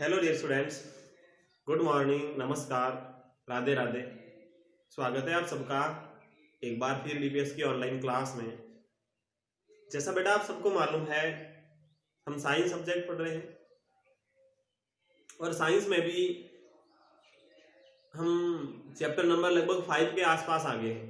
Hello dear students, good morning, नमस्कार, राधे राधे। स्वागत है आप सबका एक बार फिर डीपीएस की ऑनलाइन क्लास में। जैसा बेटा आप सबको मालूम है, हम साइंस सब्जेक्ट पढ़ रहे हैं और साइंस में भी हम चैप्टर नंबर लगभग 5 के आसपास आ गए हैं।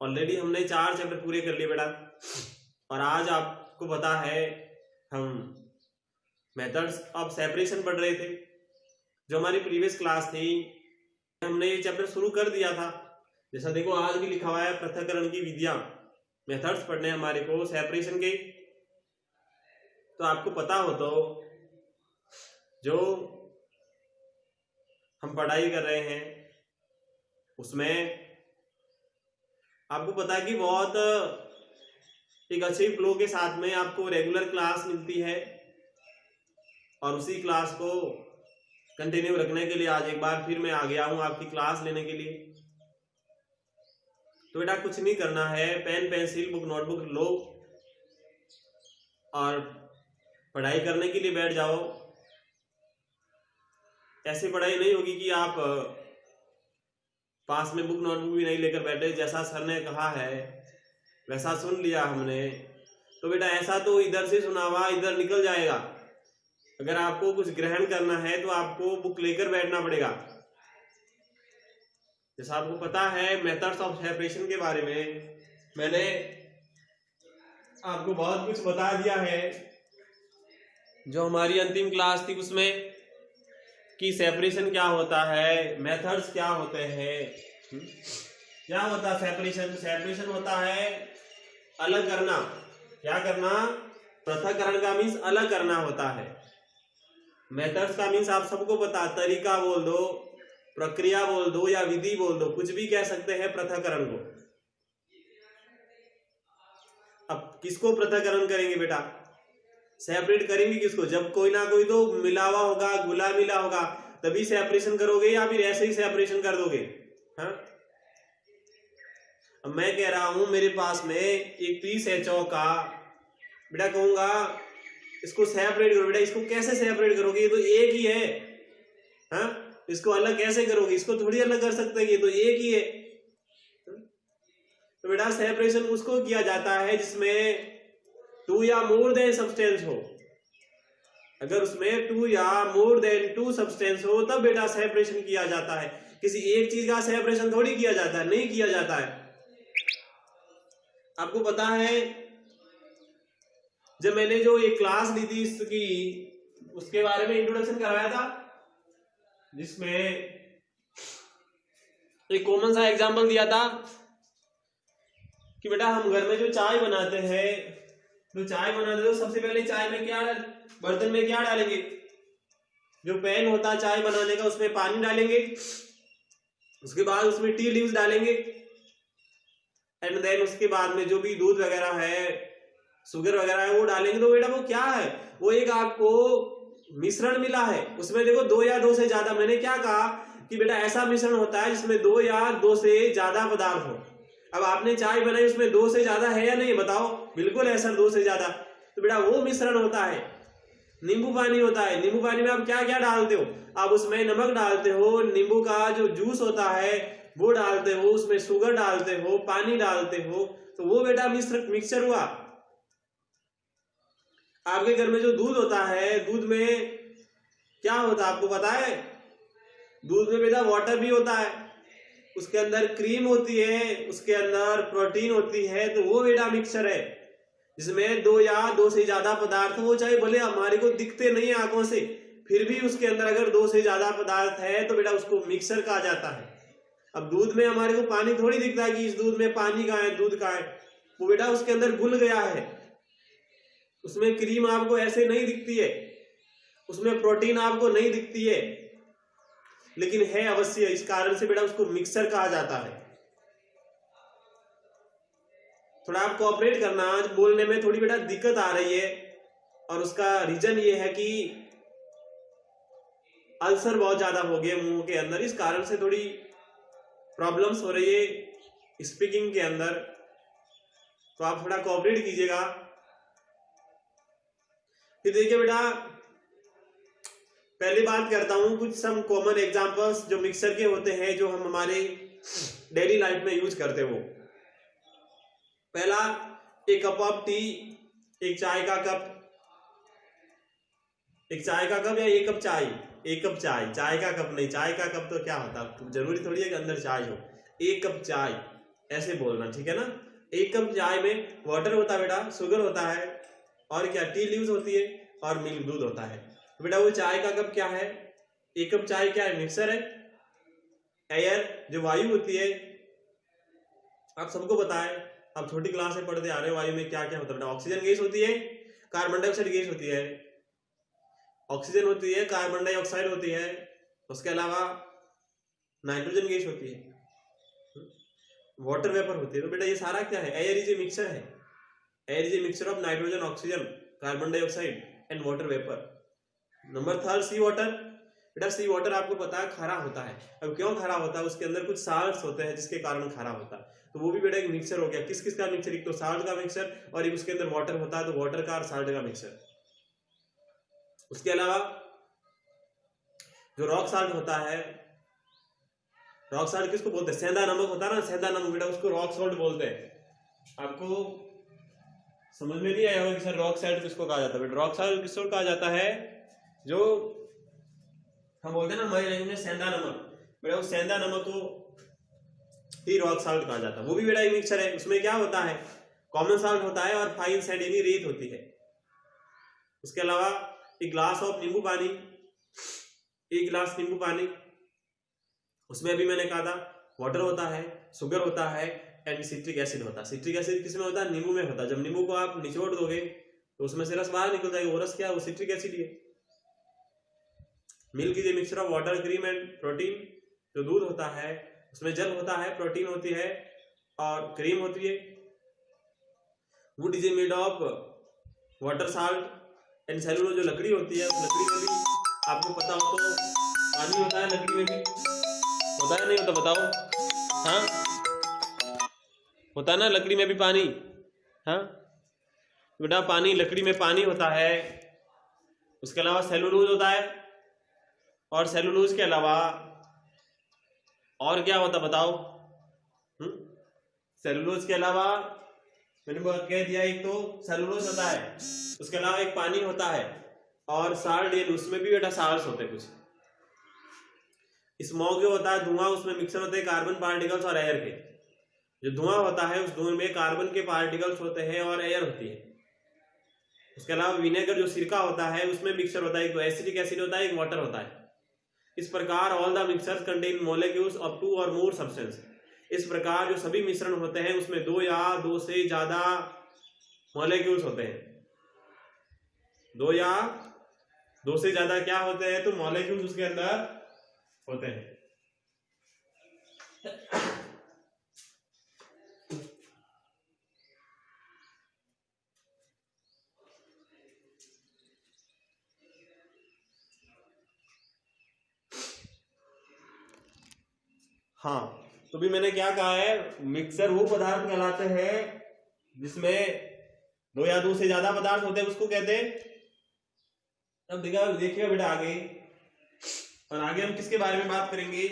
ऑलरेडी हमने 4 चैप्टर पूरे कर लिए बेटा, और आज आपको पता है हम मेथड्स ऑफ सेपरेशन पढ़ रहे थे। जो हमारी प्रीवियस क्लास थी हमने ये चैप्टर शुरू कर दिया था। जैसा देखो आज भी लिखा हुआ है पृथक्करण की विधियां, मेथड्स पढ़ने हमारे को सेपरेशन के। तो आपको पता हो तो जो हम पढ़ाई कर रहे हैं उसमें आपको पता है कि बहुत एक अच्छे फ्लो के साथ में आपको रेगुलर क्लास मिलती है, और उसी क्लास को कंटिन्यू रखने के लिए आज एक बार फिर मैं आ गया हूं आपकी क्लास लेने के लिए। तो बेटा कुछ नहीं करना है, पेन पेंसिल बुक नोटबुक लो और पढ़ाई करने के लिए बैठ जाओ। ऐसी पढ़ाई नहीं होगी कि आप पास में बुक नोटबुक भी नहीं लेकर बैठे, जैसा सर ने कहा है वैसा सुन लिया हमने। तो बेटा ऐसा तो इधर से सुना हुआ इधर निकल जाएगा। अगर आपको कुछ ग्रहण करना है तो आपको बुक लेकर बैठना पड़ेगा। जैसा आपको पता है मेथड्स ऑफ सेपरेशन के बारे में मैंने आपको बहुत कुछ बता दिया है। जो हमारी अंतिम क्लास थी उसमें कि सेपरेशन क्या होता है, मेथड्स क्या होते हैं। क्या होता है सेपरेशन? सेपरेशन होता है अलग करना। क्या करना? पृथक्करण का मीन्स अलग करना होता है। मेथड्स का मीन्स आप सबको पता, तरीका बोल दो, प्रक्रिया बोल दो या विधि बोल दो, कुछ भी कह सकते हैं पृथक्करण को। अब किसको पृथक्करण करेंगे बेटा? सेपरेट करेंगे किसको? जब कोई ना कोई तो मिला हुआ होगा, घुला मिला होगा, तभी सेपरेशन करोगे या फिर ऐसे ही सेपरेशन कर दोगे? हाँ, अब मैं कह रहा हूं मेरे पास में एक 30HO का बेटा कहूंगा इसको सेपरेट करो। बेटा इसको कैसे सेपरेट करोगे? ये तो एक ही है। हाँ, इसको अलग कैसे करोगे? इसको थोड़ी अलग कर सकते हैं, ये तो एक ही है। तो बेटा सेपरेशन उसको किया जाता है जिसमें 2 या मोर देन सब्सटेंस हो। अगर उसमें 2 या मोर देन 2 सब्सटेंस हो तब बेटा सेपरेशन किया जाता है। किसी एक चीज का सेपरेशन थोड़ी किया जाता है, नहीं किया जाता है। आपको पता है जब मैंने जो एक क्लास ली थी इसकी, उसके बारे में इंट्रोडक्शन करवाया था, जिसमें एक कॉमन सा एग्जांपल दिया था कि बेटा हम घर में जो चाय बनाते हैं, तो सबसे पहले चाय में क्या बर्तन में क्या डालेंगे? जो पैन होता है चाय बनाने का उसमें पानी डालेंगे, उसके बाद उसमें टी लीव्स डालेंगे, एंड देन उसके बाद में जो भी दूध वगैरह है, शुगर वगैरह है वो डालेंगे। तो बेटा वो क्या है? वो एक आपको मिश्रण मिला है। उसमें देखो 2 या 2 से ज्यादा, मैंने क्या कहा कि बेटा ऐसा मिश्रण होता है जिसमें 2 या 2 से ज्यादा पदार्थ हो। अब आपने चाय बनाई, उसमें 2 से ज्यादा है या नहीं? बताओ। बिल्कुल है सर, 2 से ज्यादा। तो बेटा वो मिश्रण होता है। नींबू पानी होता है। नींबू पानी में आप क्या क्या डालते हो? आप उसमें नमक डालते हो, नींबू का जो जूस होता है वो डालते हो, उसमें शुगर डालते हो, पानी डालते हो। तो वो बेटा मिक्सचर हुआ। आपके घर में जो दूध होता है, दूध में क्या होता है आपको पता है? दूध में बेटा वाटर भी होता है, उसके अंदर क्रीम होती है, उसके अंदर प्रोटीन होती है। तो वो बेटा मिक्सचर है जिसमें 2 या 2 से ज्यादा पदार्थ हो, चाहे भले हमारे को दिखते नहीं आंखों से, फिर भी उसके अंदर अगर 2 से ज्यादा पदार्थ है तो बेटा उसको मिक्सचर कहा जाता है। अब दूध में हमारे को पानी थोड़ी दिखता है कि इस दूध में पानी का है, दूध का है। वो बेटा उसके अंदर घुल गया है। उसमें क्रीम आपको ऐसे नहीं दिखती है, उसमें प्रोटीन आपको नहीं दिखती है, लेकिन है अवश्य। इस कारण से बेटा उसको मिक्सर कहा जाता है। थोड़ा आप कोऑपरेट करना, आज बोलने में थोड़ी बेटा दिक्कत आ रही है, और उसका रीजन ये है कि अल्सर बहुत ज्यादा हो गए मुंह के अंदर, इस कारण से थोड़ी प्रॉब्लम्स हो रही है स्पीकिंग के अंदर। तो आप थोड़ा कोऑपरेट कीजिएगा। फिर देखिए बेटा पहली बात करता हूं कुछ सम कॉमन एग्जांपल्स जो मिक्सर के होते हैं, जो हम हमारे डेली लाइफ में यूज करते हो। पहला, एक कप ऑफ टी, एक चाय का कप, एक चाय का कप या एक कप चाय, एक कप चाय, चाय का कप नहीं, चाय का कप तो क्या होता है, जरूरी थोड़ी है कि अंदर चाय हो। एक कप चाय ऐसे बोलना, ठीक है ना। एक कप चाय में वाटर होता है बेटा, शुगर होता है, और क्या, टी लीव्स होती है, और मिल्क दूध होता है। तो बेटा वो चाय का कप क्या है, एक कप चाय क्या है, मिक्सर है। एयर जो वायु होती है, आप सबको पता है, आप छोटी क्लास में पढ़ते आ रहे हो, वायु में क्या क्या होता है बेटा, ऑक्सीजन गैस होती है, कार्बन डाइऑक्साइड गैस होती है, ऑक्सीजन होती है, कार्बन डाइऑक्साइड होती है, उसके अलावा नाइट्रोजन गैस होती है, वाटर वेपर होती है। तो बेटा ये सारा क्या है, एयर इज ए मिक्सर है। Air is a mixer of nitrogen, oxygen, carbon dioxide and water vapour. Number third, sea water. बेटा सी वाटर आपको पता है खारा होता है। अब क्यों खारा होता है, उसके अंदर कुछ साल्ट्स होते हैं जिसके कारण खारा होता है। तो वो भी बेटा एक मिक्सर हो गया। किस किस का मिक्सर, एक तो साल्ट का मिक्सर, और एक उसके अंदर वाटर होता है, तो वाटर का और साल्ट का मिक्सर। उसके अलावा जो रॉक साल्ट होता है, रॉक साल्ट किसको बोलते हैं, सेंधा नमक होता है ना, सेंधा नमक, बेटा उसको रॉक सॉल्ट बोलते हैं। आपको समझ में नहीं आया होगा कि सर रॉक साल्ट किसको कहा जाता है। बेटा रॉक साल्ट किसको कहा जाता है, जो हम बोलते हैं ना हमारे लैंग्वेज में सेंधा नमक, बेटा उस सेंधा नमक को ही रॉक साल्ट कहा जाता है। वो भी बेटा एक मिक्सर है। उसमें क्या होता है, कॉमन साल्ट होता है और फाइन सैंड यानी रेत होती है। उसके अलावा एक ग्लास ऑफ नींबू पानी, एक गिलास नींबू पानी, उसमें अभी मैंने कहा था वाटर होता है, शुगर होता है एंड सिट्रिक एसिड होता है। सिट्रिक एसिड किसमें होता है, नींबू में होता है। जब नींबू को आप निचोड़ दोगे तो उसमें से रस बाहर निकल जाएगा, वो रस क्या है, वो सिट्रिक एसिड ही है। Milk is a mixture of water, cream and protein. जो दूध होता है उसमें जल होता है, प्रोटीन होती है और क्रीम होती है। Would is a made of water, salt and cellulose. जो लकड़ी होती है, उस लकड़ी में भी आपको पता हो तो पानी होता है, लकड़ी में भी होता है, नहीं होता बताओ, हाँ होता है ना, लकड़ी में भी पानी, हाँ बेटा पानी, लकड़ी में पानी होता है। उसके अलावा सेलुलोज होता है, और सेलुलोज के अलावा और क्या होता बताओ, सेलुलोज के अलावा मैंने कह दिया, एक तो सेलुलोज होता है, उसके अलावा एक पानी होता है, और साल्ट, उसमें भी बेटा साल्ट्स होते हैं कुछ। स्मॉग जो होता है धुआं, उसमें मिक्सर होते हैं कार्बन पार्टिकल्स और एयर के। जो धुआं होता है उस धुएं में कार्बन के पार्टिकल्स होते हैं और एयर होती है। उसके अलावा विनेगर जो सिरका होता है उसमें मिक्सर होता है, एक तो एसिटिक एसिड होता है, एक वाटर होता है। इस प्रकार all the mixers contain molecules of 2 और मोर सब्सटेंस। इस प्रकार जो सभी मिश्रण होते हैं उसमें 2 या 2 से ज्यादा मॉलिक्यूल्स होते हैं। 2 या 2 से ज्यादा क्या होते हैं, तो मॉलिक्यूल्स उसके अंदर होते हैं। हाँ तो भी मैंने क्या कहा है, मिक्सर वो पदार्थ कहलाते हैं जिसमें 2 या 2 से ज्यादा पदार्थ होते हैं, उसको कहते हैं। अब देखिए बेटा आगे, और आगे हम किसके बारे में बात करेंगे,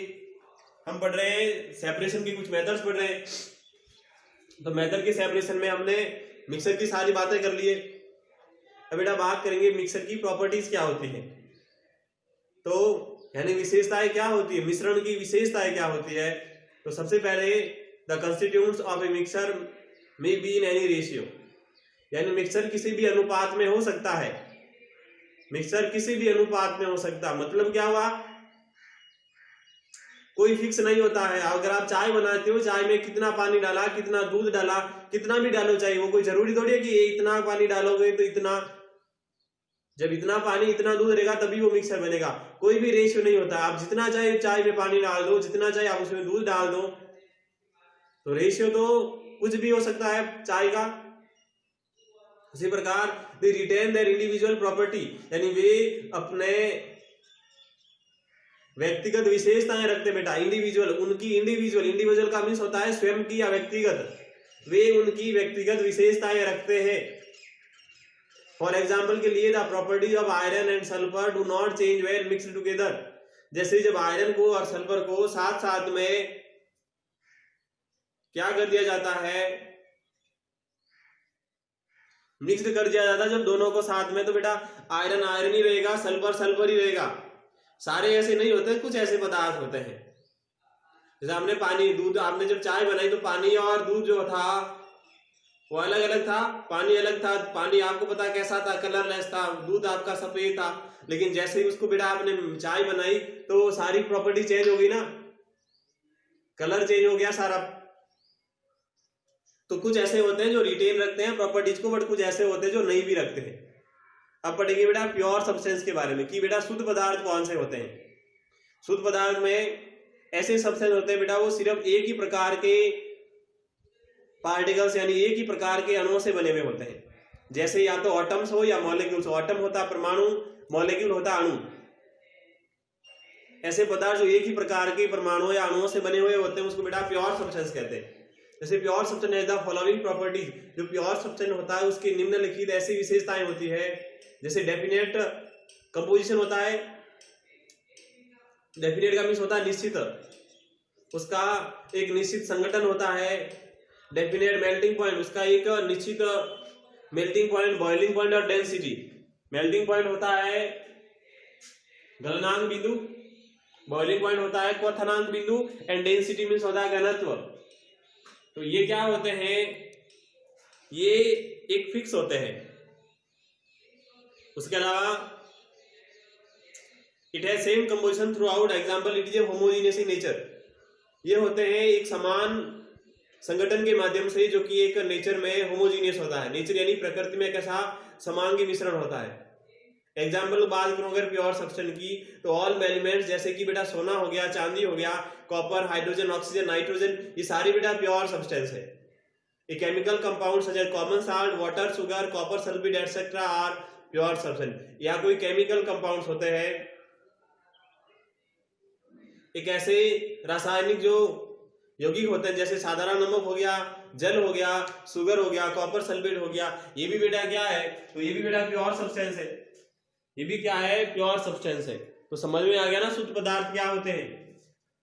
हम पढ़ रहे हैं सेपरेशन के कुछ मेथड्स पढ़ रहे हैं। तो मेथड के सेपरेशन में हमने मिक्सर की सारी बातें कर लिए। अब बेटा बात करेंगे मिक्सर की प्रॉपर्टीज क्या होती है, तो यानी विशेषताएं क्या होती है, मिश्रण की विशेषताएं क्या होती है। तो सबसे पहले the constituents of A mixer may be in any ratio, यानी मिक्सर किसी भी अनुपात में हो सकता है। मिक्सर किसी भी अनुपात में हो सकता है, मतलब क्या हुआ, कोई फिक्स नहीं होता है। अगर आप चाय बनाते हो, चाय में कितना पानी डाला, कितना दूध डाला, कितना भी डालो चाय, वो कोई जरूरी थोड़ी है कि ये इतना पानी डालोगे तो इतना, जब इतना पानी इतना दूध रहेगा तभी वो मिक्सर बनेगा। कोई भी रेशियो नहीं होता, आप जितना चाहे चाय में पानी डाल दो, जितना चाहे आप उसमें दूध डाल दो, तो रेशियो तो कुछ भी हो सकता है चाय का। उसी प्रकार they retain their individual property, यानी वे अपने व्यक्तिगत विशेषताएं रखते बेटा। इंडिविजुअल, उनकी इंडिविजुअल का मीन्स होता है स्वयं की या व्यक्तिगत, वे उनकी व्यक्तिगत विशेषताएं रखते हैं। फॉर एग्जाम्पल के लिए the property of iron and sulphur do not change when mixed together. जैसे जब आयरन को और सल्फर को साथ साथ में क्या कर दिया जाता है, मिक्स्ड कर दिया जाता है जब दोनों को साथ में, तो बेटा आयरन आयरन ही रहेगा, सल्फर सल्फर ही रहेगा। सारे ऐसे नहीं होते, कुछ ऐसे पदार्थ होते हैं। जैसे हमने पानी दूध, आपने जब चाय बनाई तो पानी और दूध जो था वो अलग अलग था, पानी अलग था। पानी आपको पता कैसा था, कलरलेस था, दूध आपका सफेद था। लेकिन जैसे ही उसको बेटा आपने चाय बनाई तो सारी प्रॉपर्टी चेंज हो गई ना, कलर चेंज हो गया सारा। तो कुछ ऐसे होते हैं जो रिटेन रखते हैं प्रॉपर्टीज को, बट कुछ ऐसे होते हैं जो नहीं भी रखते हैं। अब पढ़ेंगे बेटा प्योर सब्सटेंस के बारे में कि बेटा शुद्ध पदार्थ कौन से होते हैं। शुद्ध पदार्थ में ऐसे सब्सटेंस होते हैं बेटा वो सिर्फ एक ही प्रकार के पार्टिकल्स यानी एक ही प्रकार के अणुओं से बने हुए होते हैं। जैसे या तो एटम्स हो या मॉलिक्यूल्स हो। एटम होता है परमाणु, मॉलिक्यूल होता है अणु। ऐसे पदार्थ जो एक ही प्रकार के परमाणु या अणुओं से बने हुए होते हैं उसको बेटा प्योर सब्सटेंस कहते हैं। जैसे pure substance has the following properties. जो प्योर सब्सटेंस होता है उसकी निम्नलिखित ऐसी विशेषताएं होती है। जैसे डेफिनेट कंपोजिशन होता है, डेफिनेट का मीन्स होता है निश्चित, उसका एक निश्चित संगठन होता है। डेफिनेट मेल्टिंग पॉइंट, उसका एक निश्चित मेल्टिंग पॉइंट, बॉइलिंग पॉइंट और डेंसिटी। मेल्टिंग पॉइंट होता है गलनांक बिंदु, बॉइलिंग पॉइंट होता है क्वथनांक बिंदु एंड डेंसिटी मीन्स होता है घनत्व। तो ये क्या होते हैं, ये एक फिक्स होते हैं। उसके अलावा it has same composition through out, example it is a homogeneous in nature. ये होते हैं एक समान संगठन के माध्यम से जो कि एक नेचर में होमोजीनियस होता है। नेचर यानी प्रकृति में कैसा समांगी मिश्रण होता है। एग्जाम्पल बात करूं अगर प्योर सब्सटेंस की तो ऑल एलिमेंट्स जैसे कि बेटा सोना हो गया, चांदी हो गया, कॉपर, हाइड्रोजन, ऑक्सीजन, नाइट्रोजन, ये सारी बेटा प्योर सब्सटेंस है। A chemical compound such as common salt, water, sugar, copper sulphate etcetera are pure substance. या कोई केमिकल कंपाउंड्स होते हैं, एक ऐसे रासायनिक जो यौगिक होते हैं जैसे साधारण नमक हो गया, जल हो गया, शुगर हो गया, कॉपर सल्फेट हो गया, ये भी बेटा क्या है, तो ये भी बेटा प्योर सब्सटेंस है। ये भी क्या है, प्योर सब्सटेंस है। तो समझ में आ गया ना शुद्ध पदार्थ क्या होते हैं।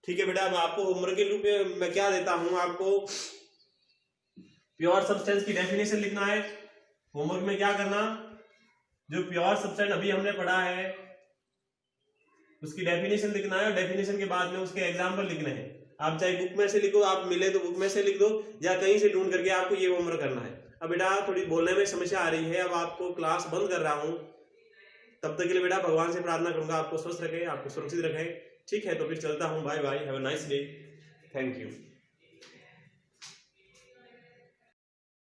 ठीक है बेटा, अब आपको होमवर्क के रूप में मैं क्या देता हूं, आपको प्योर सब्सटेंस की डेफिनेशन लिखना है। होमवर्क में क्या करना, जो प्योर सब्सटेंस अभी हमने पढ़ा है उसकी डेफिनेशन लिखना है और डेफिनेशन के बाद में उसके एग्जाम्पल लिखने हैं। आप चाहे बुक में से लिखो, आप मिले तो बुक में से लिख दो या कहीं से ढूंढ करके आपको ये होमवर्क करना है। अब बेटा थोड़ी बोलने में समस्या आ रही है, अब आपको क्लास बंद कर रहा हूं। तब तक के लिए बेटा भगवान से प्रार्थना करूंगा आपको स्वस्थ रखे, आपको सुरक्षित रखे। ठीक है, तो फिर चलता हूं। Bye bye, have a nice day, thank you.